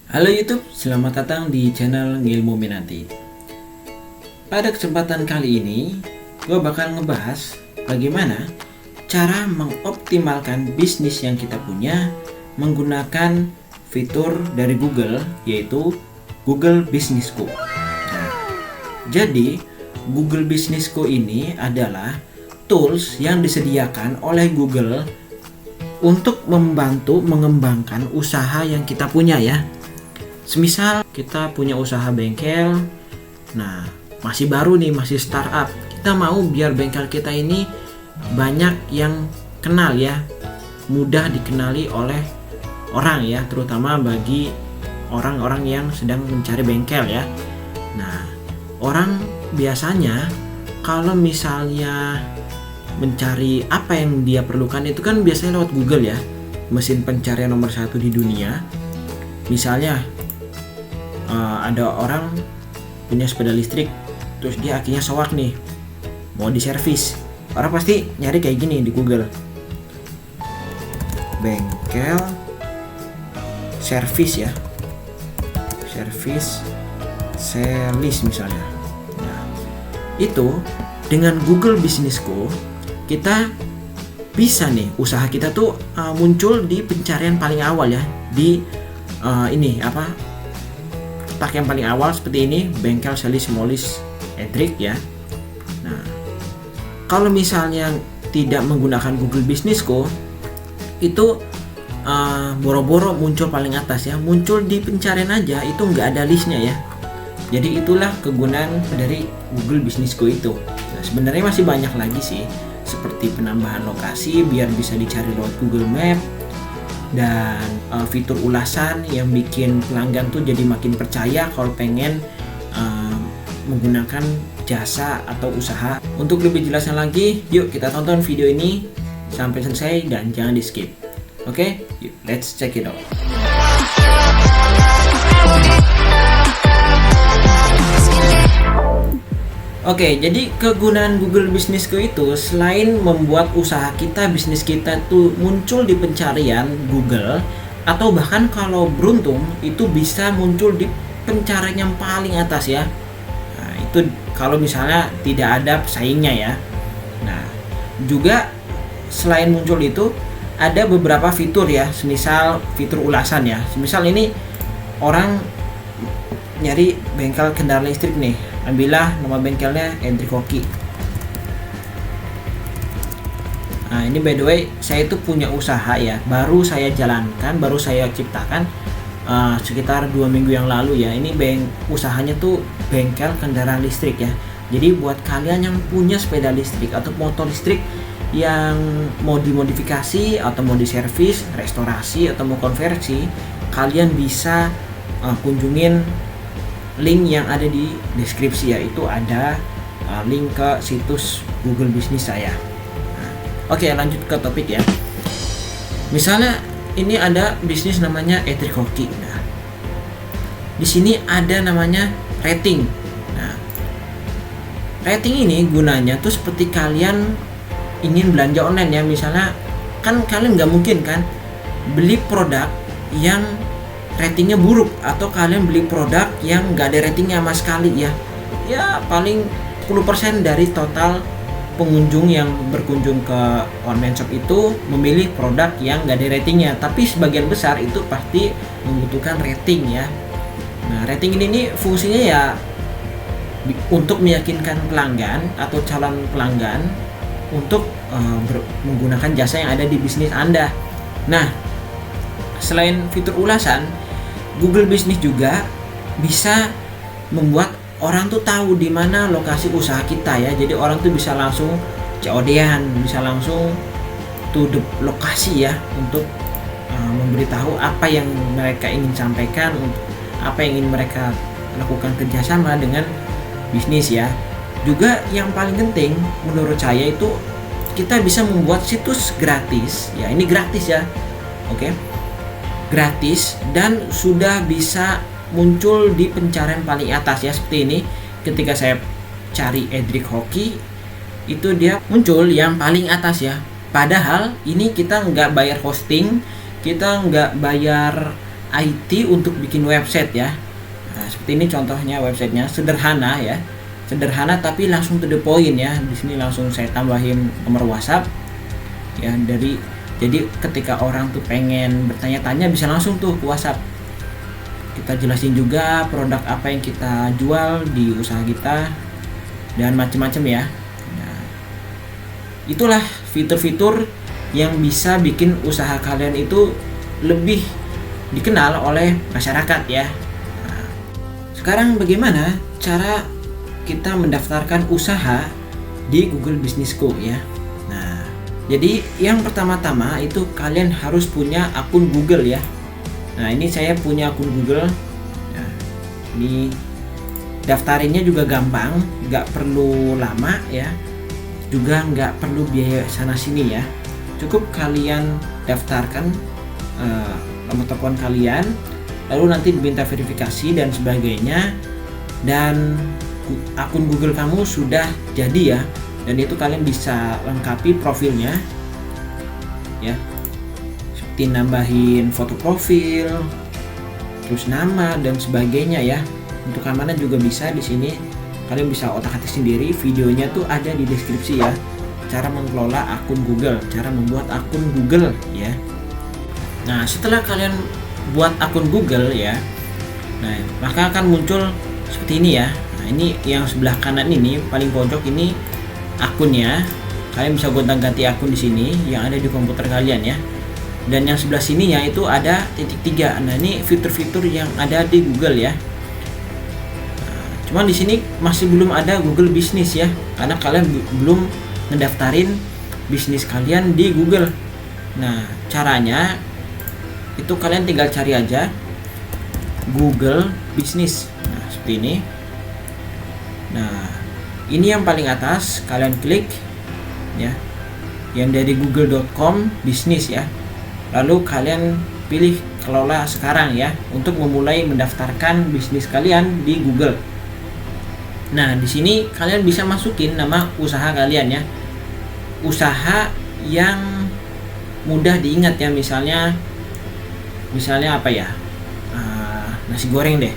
Halo YouTube, selamat datang di channel Ngilmu Minanti. Pada kesempatan kali ini, gue bakal ngebahas bagaimana cara mengoptimalkan bisnis yang kita punya menggunakan fitur dari Google, yaitu Google Business Co. Jadi, Google Business Co ini adalah tools yang disediakan oleh Google untuk membantu mengembangkan usaha yang kita punya ya. Semisal kita punya usaha bengkel, nah masih baru nih, masih startup. Kita mau biar bengkel kita ini banyak yang kenal ya, mudah dikenali oleh orang ya, terutama bagi orang-orang yang sedang mencari bengkel ya. Nah, orang biasanya kalau misalnya mencari apa yang dia perlukan itu kan biasanya lewat Google ya, mesin pencarian nomor 1 di dunia. Misalnya ada orang punya sepeda listrik, terus dia akhirnya soak nih, mau diservis. Orang pasti nyari kayak gini di Google, bengkel servis ya, servis selis misalnya. Nah, itu dengan Google Business Co kita bisa nih, usaha kita tuh muncul di pencarian paling awal ya, di ini apa, tak yang paling awal seperti ini, bengkel selis molis Edric ya. Nah, kalau misalnya tidak menggunakan Google Business Co, itu boro-boro muncul paling atas ya, muncul di pencarian aja, itu nggak ada listnya ya. Jadi itulah kegunaan dari Google Business Co itu. Nah, sebenarnya masih banyak lagi sih, seperti penambahan lokasi biar bisa dicari lewat Google Map, dan fitur ulasan yang bikin pelanggan tuh jadi makin percaya kalau pengen menggunakan jasa atau usaha. Untuk lebih jelasnya lagi, yuk kita tonton video ini sampai selesai dan jangan di skip. Oke, yuk, let's check it out. Oke, jadi kegunaan Google Business Co itu selain membuat usaha kita, bisnis kita tuh muncul di pencarian Google, atau bahkan kalau beruntung itu bisa muncul di pencarian yang paling atas ya. Nah, itu kalau misalnya tidak ada pesaingnya ya. Nah, juga selain muncul itu ada beberapa fitur ya, semisal fitur ulasan ya. Semisal ini orang nyari bengkel kendaraan listrik nih, ambillah nama bengkelnya Edric Hoki. Nah, ini by the way saya itu punya usaha ya, baru saya jalankan, baru saya ciptakan sekitar 2 minggu yang lalu ya. Ini usahanya tuh bengkel kendaraan listrik ya. Jadi buat kalian yang punya sepeda listrik atau motor listrik yang mau dimodifikasi atau mau diservis, restorasi atau mau konversi, kalian bisa kunjungin link yang ada di deskripsi ya, itu ada link ke situs Google Business saya. Nah, oke, lanjut ke topik ya. Misalnya ini ada bisnis namanya Edric Hoki. Nah, di sini ada namanya rating. Nah, rating ini gunanya tuh seperti kalian ingin belanja online ya. Misalnya kan kalian nggak mungkin kan beli produk yang ratingnya buruk, atau kalian beli produk yang nggak ada ratingnya sama sekali ya. Ya paling 10% dari total pengunjung yang berkunjung ke online shop itu memilih produk yang nggak ada ratingnya, tapi sebagian besar itu pasti membutuhkan rating ya. Nah, rating ini nih fungsinya ya untuk meyakinkan pelanggan atau calon pelanggan untuk menggunakan jasa yang ada di bisnis Anda. Nah, selain fitur ulasan, Google Business juga bisa membuat orang tuh tahu di mana lokasi usaha kita ya. Jadi orang tuh bisa langsung COD-an, bisa langsung to the lokasi ya, untuk memberitahu apa yang mereka ingin sampaikan, apa yang ingin mereka lakukan kerjasama dengan bisnis ya. Juga yang paling penting menurut saya itu kita bisa membuat situs gratis ya. Ini gratis ya, oke, gratis, dan sudah bisa muncul di pencarian paling atas ya, seperti ini. Ketika saya cari Edric Hoki, itu dia muncul yang paling atas ya. Padahal ini kita nggak bayar hosting, kita nggak bayar IT untuk bikin website ya. Nah, seperti ini contohnya websitenya, sederhana ya. Sederhana tapi langsung to the point ya. Di sini langsung saya tambahin nomor WhatsApp ya, jadi ketika orang tuh pengen bertanya-tanya bisa langsung tuh ke WhatsApp. Kita jelasin juga produk apa yang kita jual di usaha kita dan macam-macam ya. Nah, itulah fitur-fitur yang bisa bikin usaha kalian itu lebih dikenal oleh masyarakat ya. Nah, sekarang bagaimana cara kita mendaftarkan usaha di Google Business Co ya. Nah, jadi yang pertama-tama itu kalian harus punya akun Google ya. Nah, ini saya punya akun Google. Nah, ini daftarinnya juga gampang, nggak perlu lama ya, juga nggak perlu biaya sana sini ya. Cukup kalian daftarkan nomor telepon kalian, lalu nanti diminta verifikasi dan sebagainya, dan akun Google kamu sudah jadi ya. Dan itu kalian bisa lengkapi profilnya ya, seperti nambahin foto profil, terus nama dan sebagainya ya. Untuk keamanan juga bisa di sini. Kalian bisa otak-atik sendiri, videonya tuh ada di deskripsi ya. Cara mengelola akun Google, cara membuat akun Google ya. Nah, setelah kalian buat akun Google ya, nah maka akan muncul seperti ini ya. Nah, ini yang sebelah kanan ini paling pojok ini akunnya. Kalian bisa gonta-ganti akun di sini yang ada di komputer kalian ya. Dan yang sebelah sininya itu ada titik 3. Nah, ini fitur-fitur yang ada di Google ya. Cuman di sini masih belum ada Google Business ya, karena kalian belum ngedaftarin bisnis kalian di Google. Nah, caranya itu kalian tinggal cari aja Google Business. Nah, seperti ini. Nah, ini yang paling atas kalian klik ya, yang dari google.com business ya. Lalu kalian pilih kelola sekarang ya, untuk memulai mendaftarkan bisnis kalian di Google. Nah, di sini kalian bisa masukin nama usaha kalian ya. Usaha yang mudah diingat ya, misalnya apa ya? Nasi goreng deh.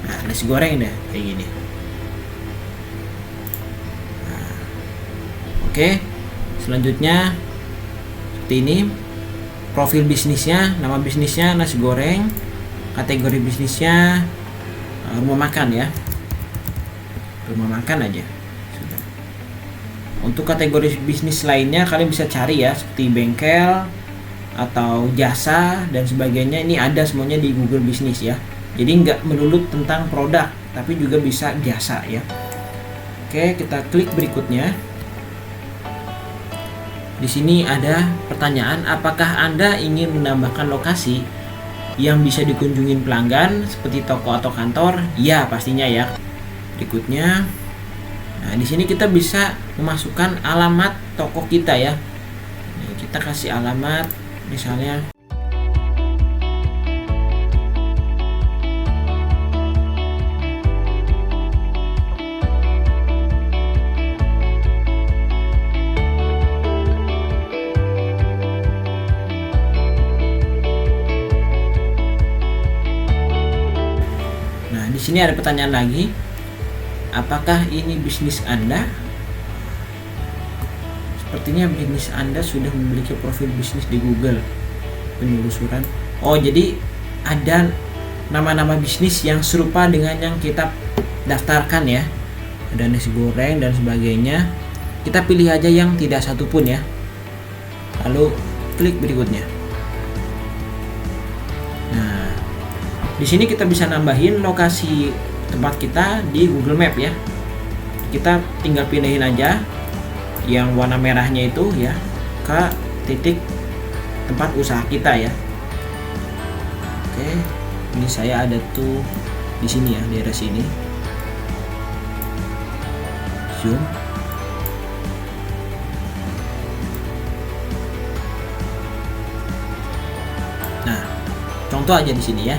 Nah, nasi goreng deh kayak gini. Nah, oke. Selanjutnya seperti ini. Profil bisnisnya, nama bisnisnya nasi goreng, kategori bisnisnya rumah makan ya, rumah makan aja sudah. Untuk kategori bisnis lainnya kalian bisa cari ya, seperti bengkel atau jasa dan sebagainya. Ini ada semuanya di Google Business ya, jadi nggak melulu tentang produk tapi juga bisa jasa ya. Oke, kita klik berikutnya. Di sini ada pertanyaan, apakah Anda ingin menambahkan lokasi yang bisa dikunjungin pelanggan seperti toko atau kantor? Ya, pastinya ya. Berikutnya, nah di sini kita bisa memasukkan alamat toko kita ya. Nah, kita kasih alamat misalnya. Di sini ada pertanyaan lagi, apakah ini bisnis Anda? Sepertinya bisnis Anda sudah memiliki profil bisnis di Google. Penelusuran. Oh, jadi ada nama-nama bisnis yang serupa dengan yang kita daftarkan ya. Ada nasi goreng dan sebagainya. Kita pilih aja yang tidak satupun ya. Lalu klik berikutnya. Di sini kita bisa nambahin lokasi tempat kita di Google Map ya. Kita tinggal pindahin aja yang warna merahnya itu ya ke titik tempat usaha kita ya. Oke, ini saya ada tuh di sini ya, daerah sini. Zoom. Nah, contoh aja di sini ya.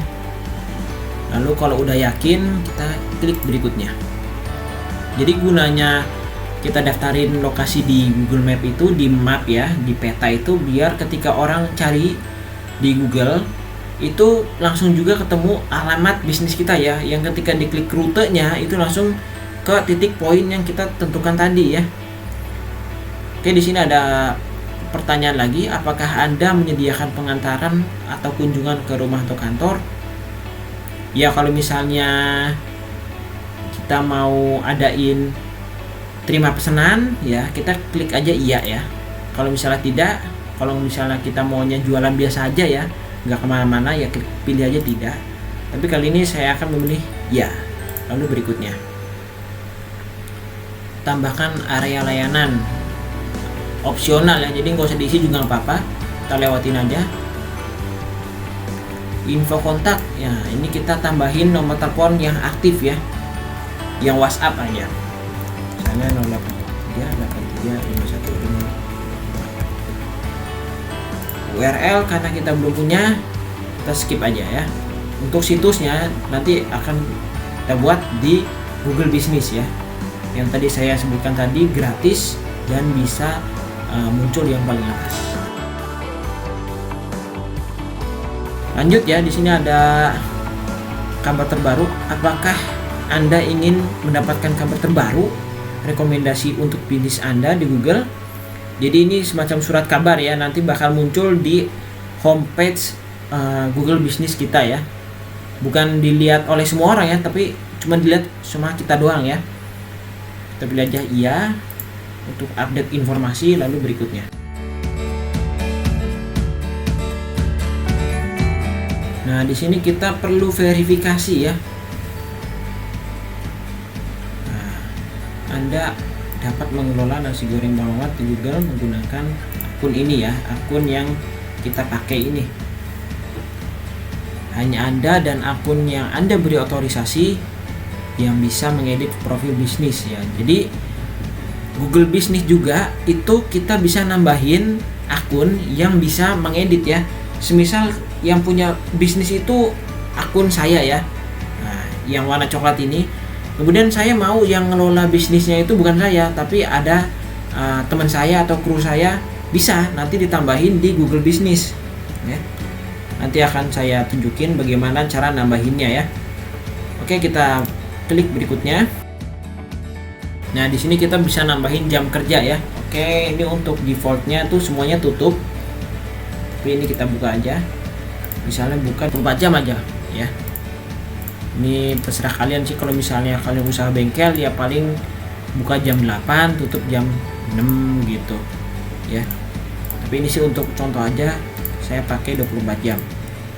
Lalu kalau udah yakin, kita klik berikutnya. Jadi gunanya kita daftarin lokasi di Google Map itu, di map ya, di peta itu, biar ketika orang cari di Google itu langsung juga ketemu alamat bisnis kita ya, yang ketika diklik rutenya itu langsung ke titik poin yang kita tentukan tadi ya. Oke, di sini ada pertanyaan lagi, apakah Anda menyediakan pengantaran atau kunjungan ke rumah atau kantor? Ya, kalau misalnya kita mau adain terima pesanan ya, kita klik aja iya ya. Kalau misalnya tidak, kalau misalnya kita maunya jualan biasa aja ya, nggak kemana-mana ya, pilih aja tidak. Tapi kali ini saya akan memilih ya. Lalu berikutnya, tambahkan area layanan, opsional ya, jadi nggak usah diisi juga nggak apa-apa, kita lewatin aja. Info kontak ya, ini kita tambahin nomor telepon yang aktif ya, yang WhatsApp aja, misalnya 083 81 URL karena kita belum punya, kita skip aja ya. Untuk situsnya nanti akan kita buat di Google Business ya, yang tadi saya sebutkan tadi, gratis dan bisa muncul yang paling atas. Lanjut ya, di sini ada kabar terbaru. Apakah Anda ingin mendapatkan kabar terbaru, rekomendasi untuk bisnis Anda di Google? Jadi ini semacam surat kabar ya, nanti bakal muncul di homepage Google Business kita ya. Bukan dilihat oleh semua orang ya, tapi cuma dilihat sama kita doang ya. Kita pilih aja iya untuk update informasi. Lalu berikutnya, nah di sini kita perlu verifikasi ya. Nah, Anda dapat mengelola nasi goreng Bang Mamat di Google menggunakan akun ini ya, akun yang kita pakai ini. Hanya Anda dan akun yang Anda beri otorisasi yang bisa mengedit profil bisnis ya. Jadi Google Business juga itu kita bisa nambahin akun yang bisa mengedit ya. Semisal yang punya bisnis itu akun saya ya, nah, yang warna coklat ini. Kemudian saya mau yang ngelola bisnisnya itu bukan saya, tapi ada teman saya atau kru saya, bisa nanti ditambahin di Google Business ya. Nanti akan saya tunjukin bagaimana cara nambahinnya ya. Oke, kita klik berikutnya. Nah, di sini kita bisa nambahin jam kerja ya. Oke, ini untuk defaultnya tuh semuanya tutup. Tapi ini kita buka aja. Misalnya buka 24 jam aja ya. Ini terserah kalian sih, kalau misalnya kalian usaha bengkel ya paling buka jam 8, tutup jam 6 gitu ya. Tapi ini sih untuk contoh aja, saya pakai 24 jam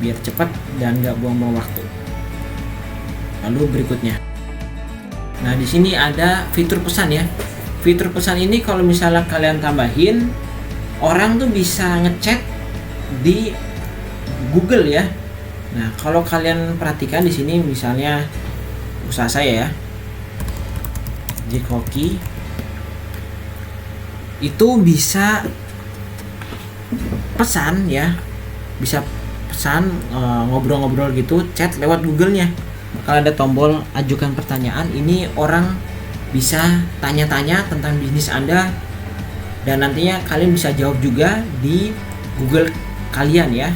biar cepat dan nggak buang-buang waktu. Lalu berikutnya, nah di sini ada fitur pesan ya. Fitur pesan ini kalau misalnya kalian tambahin, orang tuh bisa ngechat di Google ya. Nah, kalau kalian perhatikan di sini misalnya usaha saya ya, Jack Hoki, itu bisa pesan ya, bisa pesan ngobrol-ngobrol gitu, chat lewat Google-nya. Kalau ada tombol ajukan pertanyaan, ini orang bisa tanya-tanya tentang bisnis Anda dan nantinya kalian bisa jawab juga di Google kalian ya.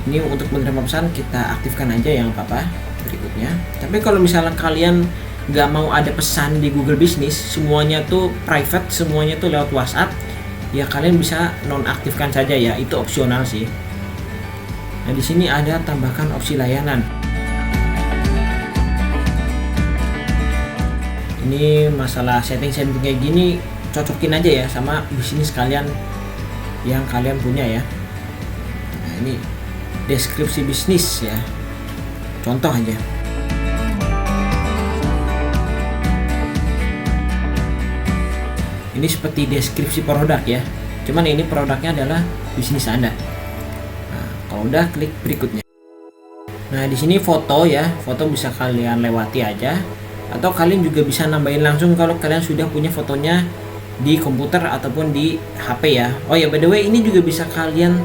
Ini untuk menerima pesan kita aktifkan aja yang apa-apa berikutnya. Tapi kalau misalnya kalian nggak mau ada pesan di Google Business, semuanya tuh private, semuanya tuh lewat WhatsApp, ya kalian bisa nonaktifkan saja ya, itu opsional sih. Nah di sini ada tambahkan opsi layanan. Ini masalah setting kayak gini, cocokin aja ya sama bisnis kalian yang kalian punya ya. Nah ini deskripsi bisnis ya, contoh aja. Ini seperti deskripsi produk ya, cuman ini produknya adalah bisnis Anda. Nah, kalau udah klik berikutnya. Nah di sini foto ya, foto bisa kalian lewati aja, atau kalian juga bisa nambahin langsung kalau kalian sudah punya fotonya di komputer ataupun di HP ya. Oh ya, by the way, ini juga bisa kalian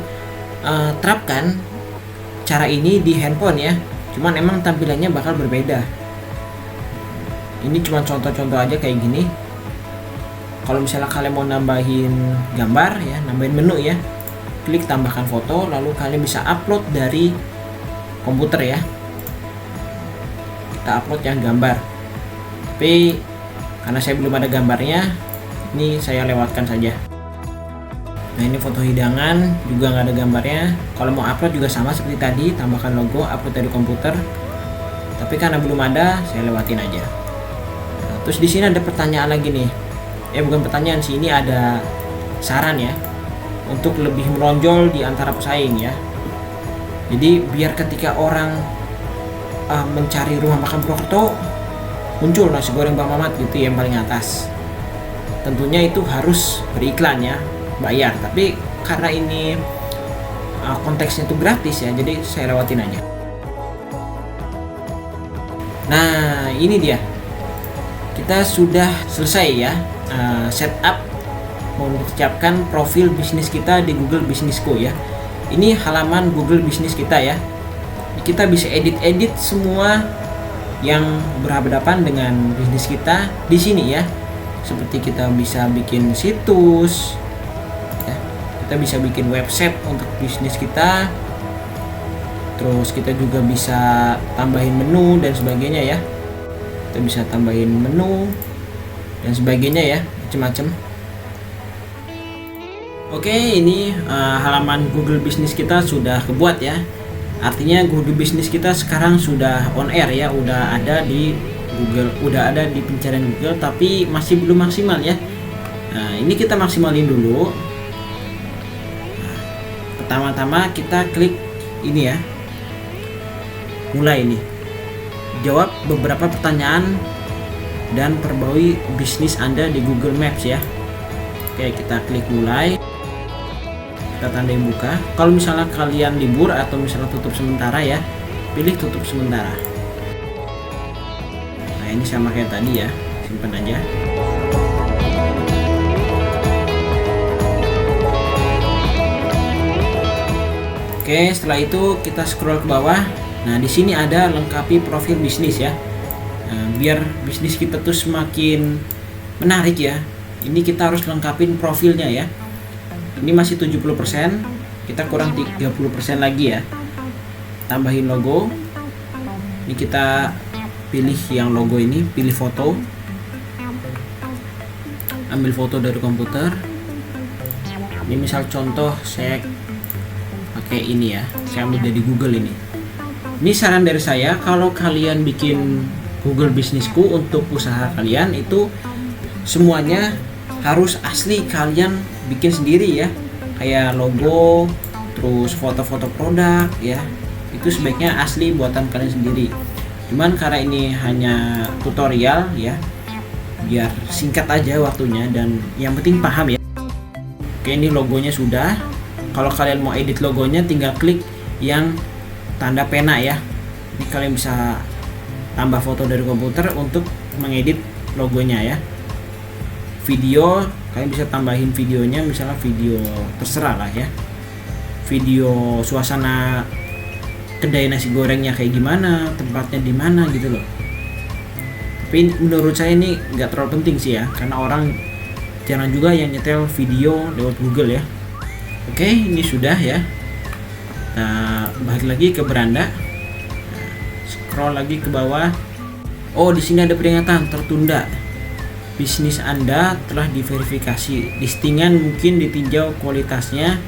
terapkan cara ini di handphone ya, cuman emang tampilannya bakal berbeda. Ini cuma contoh-contoh aja kayak gini. Kalau misalnya kalian mau nambahin gambar ya, nambahin menu ya, klik tambahkan foto, lalu kalian bisa upload dari komputer ya. Kita upload yang gambar. Tapi karena saya belum ada gambarnya, ini saya lewatkan saja. Nah, ini foto hidangan juga nggak ada gambarnya. Kalau mau upload juga sama seperti tadi, tambahkan logo, upload dari komputer. Tapi karena belum ada, saya lewatin aja. Nah, terus di sini ada pertanyaan lagi nih. Bukan pertanyaan sih, ini ada saran ya untuk lebih menonjol di antara pesaing ya. Jadi biar ketika orang mencari rumah makan Purwokerto, muncul nasi goreng Bang Mamat gitu yang paling atas. Tentunya itu harus beriklan ya, bayar. Tapi karena ini konteksnya itu gratis ya, jadi saya lewatin aja. Nah, ini dia, kita sudah selesai ya setup mengucapkan profil bisnis kita di Google Business Co ya. Ini halaman Google Business kita ya. Kita bisa edit semua yang berhadapan dengan bisnis kita di sini ya. Seperti kita bisa bikin situs ya. Kita bisa bikin website untuk bisnis kita. Terus kita juga bisa tambahin menu dan sebagainya ya. Kita bisa tambahin menu dan sebagainya ya, macam-macam. Oke, ini halaman Google Business kita sudah kebuat ya. Artinya Google Business kita sekarang sudah on air ya, udah ada di Google, udah ada di pencarian Google, tapi masih belum maksimal ya. Nah, ini kita maksimalin dulu. Nah, pertama-tama kita klik ini ya, mulai ini, jawab beberapa pertanyaan dan perbarui bisnis Anda di Google Maps ya. Oke, kita klik mulai, kita tandai buka. Kalau misalnya kalian libur atau misalnya tutup sementara ya, pilih tutup sementara. Nah, ini sama kayak tadi ya, simpan aja. Oke, setelah itu kita scroll ke bawah. Nah, di sini ada lengkapi profil bisnis ya. Nah, biar bisnis kita tuh semakin menarik ya, ini kita harus lengkapin profilnya ya. Ini masih 70%, kita kurang 30% lagi ya. Tambahin logo. Ini kita pilih yang logo ini, pilih foto. Ambil foto dari komputer. Ini misal contoh saya pakai ini ya, saya ambil dari Google ini. Ini saran dari saya, kalau kalian bikin Google Business Co untuk usaha kalian itu semuanya harus asli kalian bikin sendiri ya. Kayak logo, terus foto-foto produk ya. Itu sebaiknya asli buatan kalian sendiri. Cuman karena ini hanya tutorial ya, biar singkat aja waktunya dan yang penting paham ya. Oke, ini logonya sudah. Kalau kalian mau edit logonya tinggal klik yang tanda pena ya. Ini kalian bisa tambah foto dari komputer untuk mengedit logonya ya. Video, kalian bisa tambahin videonya, misalnya video terserah lah ya. Video suasana kedai nasi gorengnya kayak gimana, tempatnya di mana gitu loh. Tapi menurut saya ini nggak terlalu penting sih ya, karena orang jarang juga yang nyetel video lewat Google ya. Oke, ini sudah ya. Nah, balik lagi ke beranda. Scroll lagi ke bawah. Oh, di sini ada peringatan tertunda. Bisnis Anda telah diverifikasi. Listingan mungkin ditinjau kualitasnya.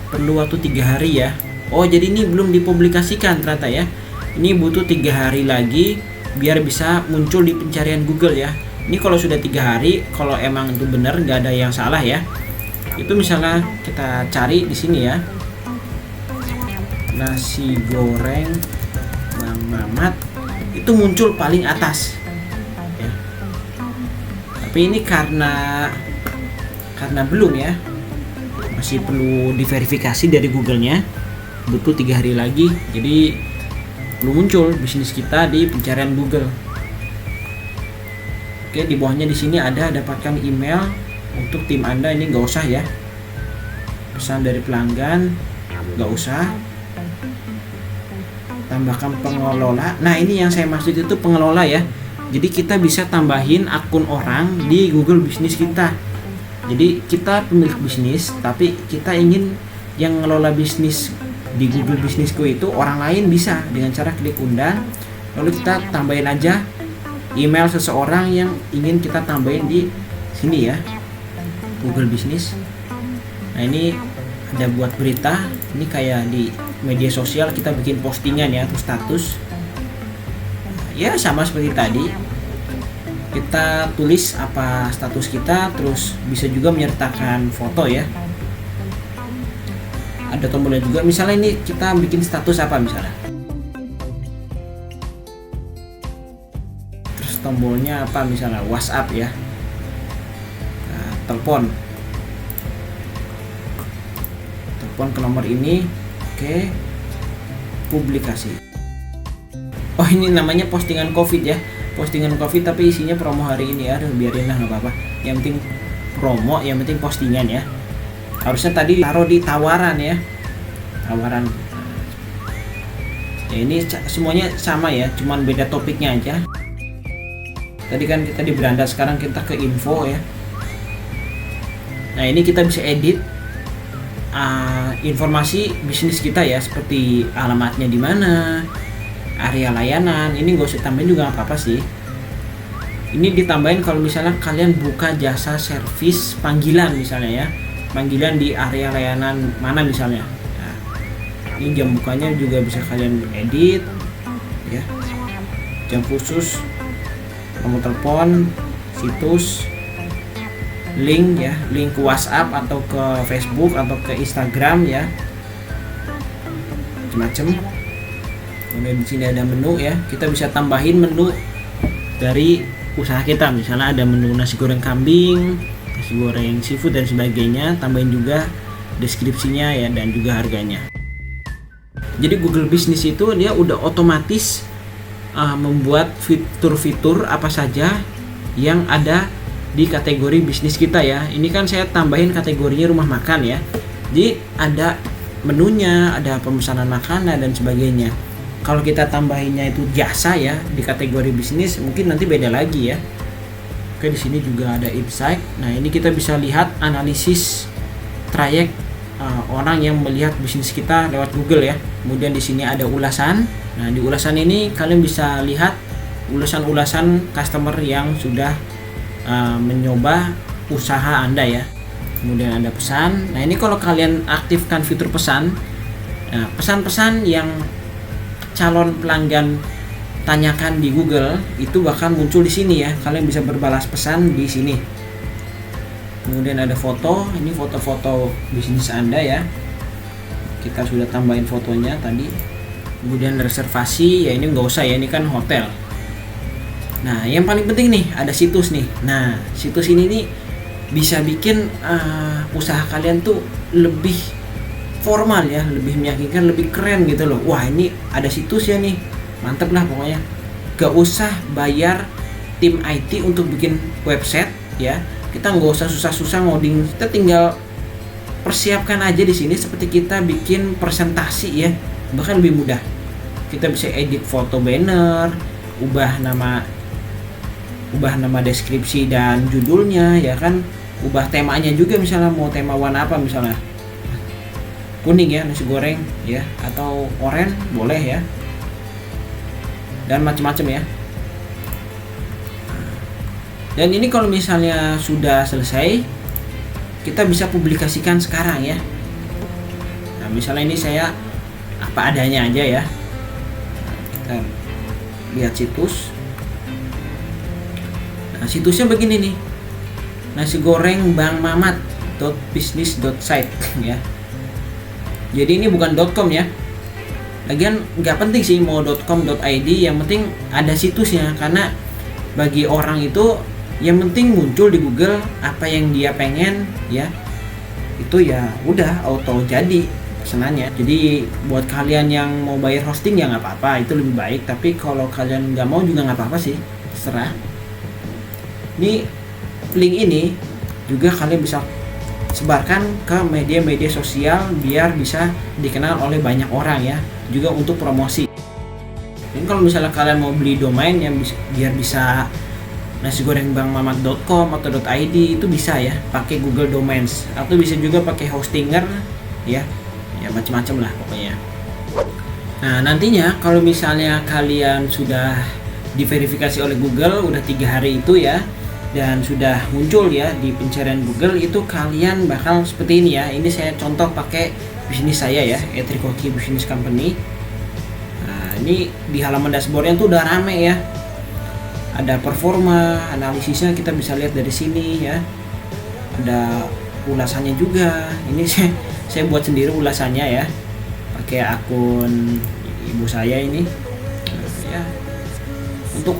Perlu waktu 3 hari ya. Oh, jadi ini belum dipublikasikan ternyata ya. Ini butuh 3 hari lagi biar bisa muncul di pencarian Google ya. Ini kalau sudah 3 hari, kalau emang itu benar nggak ada yang salah ya. Itu misalnya kita cari di sini ya. Nasi goreng Bang Mamat, itu muncul paling atas ya. Tapi ini karena belum ya, masih perlu diverifikasi dari Google-nya, butuh 3 hari lagi, jadi belum muncul bisnis kita di pencarian Google. Oke, di bawahnya di sini ada dapatkan email untuk tim Anda. Ini nggak usah ya, pesan dari pelanggan nggak usah. Tambahkan pengelola. Nah, ini yang saya maksud itu pengelola ya. Jadi kita bisa tambahin akun orang di Google Bisnis kita. Jadi kita pemilik bisnis, tapi kita ingin yang ngelola bisnis di Google Bisnisku itu orang lain bisa dengan cara klik undang, lalu kita tambahin aja email seseorang yang ingin kita tambahin di sini ya, Google Bisnis. Nah ini ada buat berita, ini kayak di media sosial kita bikin postingan ya atau status. Ya sama seperti tadi, kita tulis apa status kita, terus bisa juga menyertakan foto ya. Ada tombolnya juga, misalnya ini kita bikin status apa misalnya, terus tombolnya apa misalnya WhatsApp ya. Nah, telepon ke nomor ini. Oke, publikasi. Oh ini namanya postingan COVID ya, postingan COVID tapi isinya promo hari ini. Aduh biarin lah, nggak apa-apa, yang penting promo, yang penting postingan ya. Harusnya tadi taruh di tawaran ya, tawaran ya. Ini semuanya sama ya, cuman beda topiknya aja. Tadi kan kita di beranda, sekarang kita ke info ya. Nah ini kita bisa edit informasi bisnis kita ya, seperti alamatnya di mana, area layanan. Ini gak usah tambahin juga nggak apa-apa sih. Ini ditambahin kalau misalnya kalian buka jasa servis panggilan misalnya ya, panggilan di area layanan mana misalnya. Nah, ini jam bukanya juga bisa kalian edit ya, jam khusus, nomor telepon, situs, link ya, link ke WhatsApp atau ke Facebook atau ke Instagram ya, macam-macam. Kemudian di sini ada menu ya, kita bisa tambahin menu dari usaha kita. Misalnya ada menu nasi goreng kambing, nasi goreng seafood dan sebagainya. Tambahin juga deskripsinya ya dan juga harganya. Jadi Google Business itu dia udah otomatis membuat fitur-fitur apa saja yang ada di kategori bisnis kita ya. Ini kan saya tambahin kategorinya rumah makan ya. Jadi ada menunya, ada pemesanan makanan dan sebagainya. Kalau kita tambahinnya itu jasa ya di kategori bisnis, mungkin nanti beda lagi ya. Oke, di sini juga ada insight. Nah, ini kita bisa lihat analisis trayek orang yang melihat bisnis kita lewat Google ya. Kemudian di sini ada ulasan. Nah, di ulasan ini kalian bisa lihat ulasan-ulasan customer yang sudah mencoba usaha Anda ya. Kemudian ada pesan. Nah, ini kalau kalian aktifkan fitur pesan, nah, pesan-pesan yang calon pelanggan tanyakan di Google itu bakal muncul di sini ya. Kalian bisa berbalas pesan di sini. Kemudian ada foto, ini foto-foto bisnis Anda ya. Kita sudah tambahin fotonya tadi. Kemudian reservasi, ya ini nggak usah ya, ini kan hotel. Nah, yang paling penting nih ada situs nih. Nah, situs ini nih bisa bikin usaha kalian tuh lebih formal ya, lebih meyakinkan, lebih keren gitu loh. Wah, ini ada situs ya nih, mantep lah pokoknya. Gak usah bayar tim IT untuk bikin website ya. Kita nggak usah susah-susah ngoding, kita tinggal persiapkan aja di sini seperti kita bikin presentasi ya, bahkan lebih mudah. Kita bisa edit foto banner, ubah nama deskripsi dan judulnya ya kan, ubah temanya juga, misalnya mau tema warna apa, misalnya kuning ya nasi goreng ya, atau oranye boleh ya, dan macam-macam ya. Dan ini kalau misalnya sudah selesai, kita bisa publikasikan sekarang ya. Nah, misalnya ini saya apa adanya aja ya. Kita lihat situs. Nah, situsnya begini nih, nasi goreng Bang Mamat.business.site ya. Jadi ini bukan .com ya. Lagian nggak penting sih mau .com.id, yang penting ada situsnya, karena bagi orang itu yang penting muncul di Google apa yang dia pengen ya, itu ya udah auto jadi pesanannya. Jadi buat kalian yang mau bayar hosting ya nggak apa-apa, itu lebih baik. Tapi kalau kalian nggak mau juga nggak apa-apa sih, terserah. Ini link ini juga kalian bisa sebarkan ke media-media sosial biar bisa dikenal oleh banyak orang ya, juga untuk promosi. Ini kalau misalnya kalian mau beli domain yang biar bisa nasigorengBangMamat.com atau .id itu bisa ya, pakai Google Domains, atau bisa juga pakai Hostinger ya macam-macam lah pokoknya. Nah nantinya kalau misalnya kalian sudah diverifikasi oleh Google udah 3 hari itu ya, dan sudah muncul ya di pencarian Google, itu kalian bakal seperti ini ya. Ini saya contoh pakai bisnis saya ya, Etrikoki Business Company. Nah ini di halaman dashboardnya tuh udah rame ya, ada performa analisisnya, kita bisa lihat dari sini ya, ada ulasannya juga. Ini saya buat sendiri ulasannya ya, pakai akun ibu saya ini. Ya untuk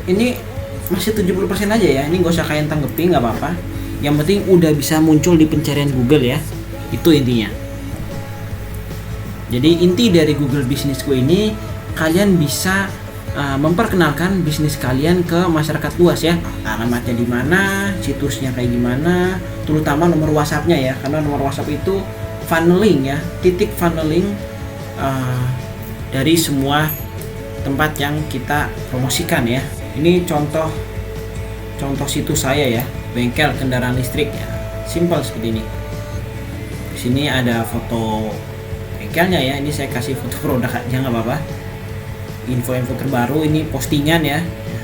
ini masih 70% aja ya, ini gak usah kalian tanggepin, nggak apa-apa, yang penting udah bisa muncul di pencarian Google ya, itu intinya. Jadi inti dari Google Bisnisku ini, kalian bisa memperkenalkan bisnis kalian ke masyarakat luas ya, alamatnya di mana, situsnya kayak gimana, terutama nomor WhatsAppnya ya, karena nomor WhatsApp itu funneling ya, titik funneling dari semua tempat yang kita promosikan ya. Ini contoh situs saya ya, bengkel kendaraan listrik ya, simple seperti ini. Di sini ada foto bengkelnya ya, ini saya kasih foto produk aja nggak apa-apa. Info-info terbaru, ini postingan ya.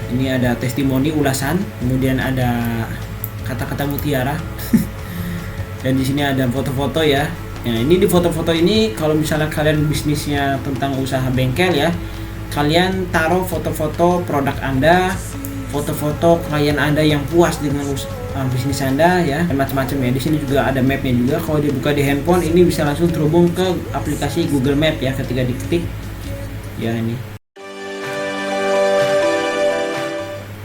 Ini ada testimoni, ulasan, kemudian ada kata-kata mutiara. Dan di sini ada foto-foto ya. Nah, ini di foto-foto ini kalau misalnya kalian bisnisnya tentang usaha bengkel ya, kalian taruh foto-foto produk Anda, foto-foto klien Anda yang puas dengan bisnis Anda ya, dan macam-macam ya. Di sini juga ada mapnya juga. Kalau dibuka di handphone ini bisa langsung terhubung ke aplikasi Google Map ya ketika diketik. Ya ini.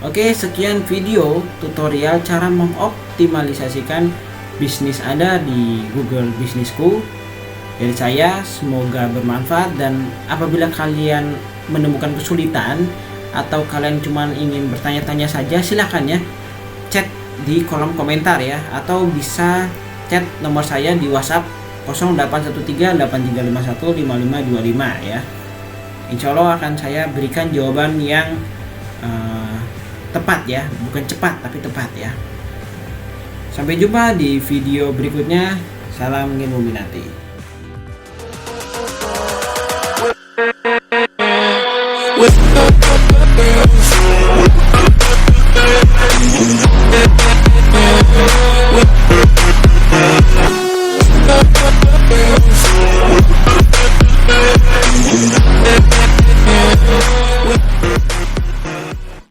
Oke, sekian video tutorial cara mengoptimalisasikan bisnis Anda di Google Bisnisku. Dari saya, semoga bermanfaat, dan apabila kalian menemukan kesulitan atau kalian cuma ingin bertanya-tanya saja, silakan ya chat di kolom komentar ya, atau bisa chat nomor saya di WhatsApp 081383515525 ya. Insya Allah akan saya berikan jawaban yang tepat ya, bukan cepat tapi tepat ya. Sampai jumpa di video berikutnya. Salam Illuminati.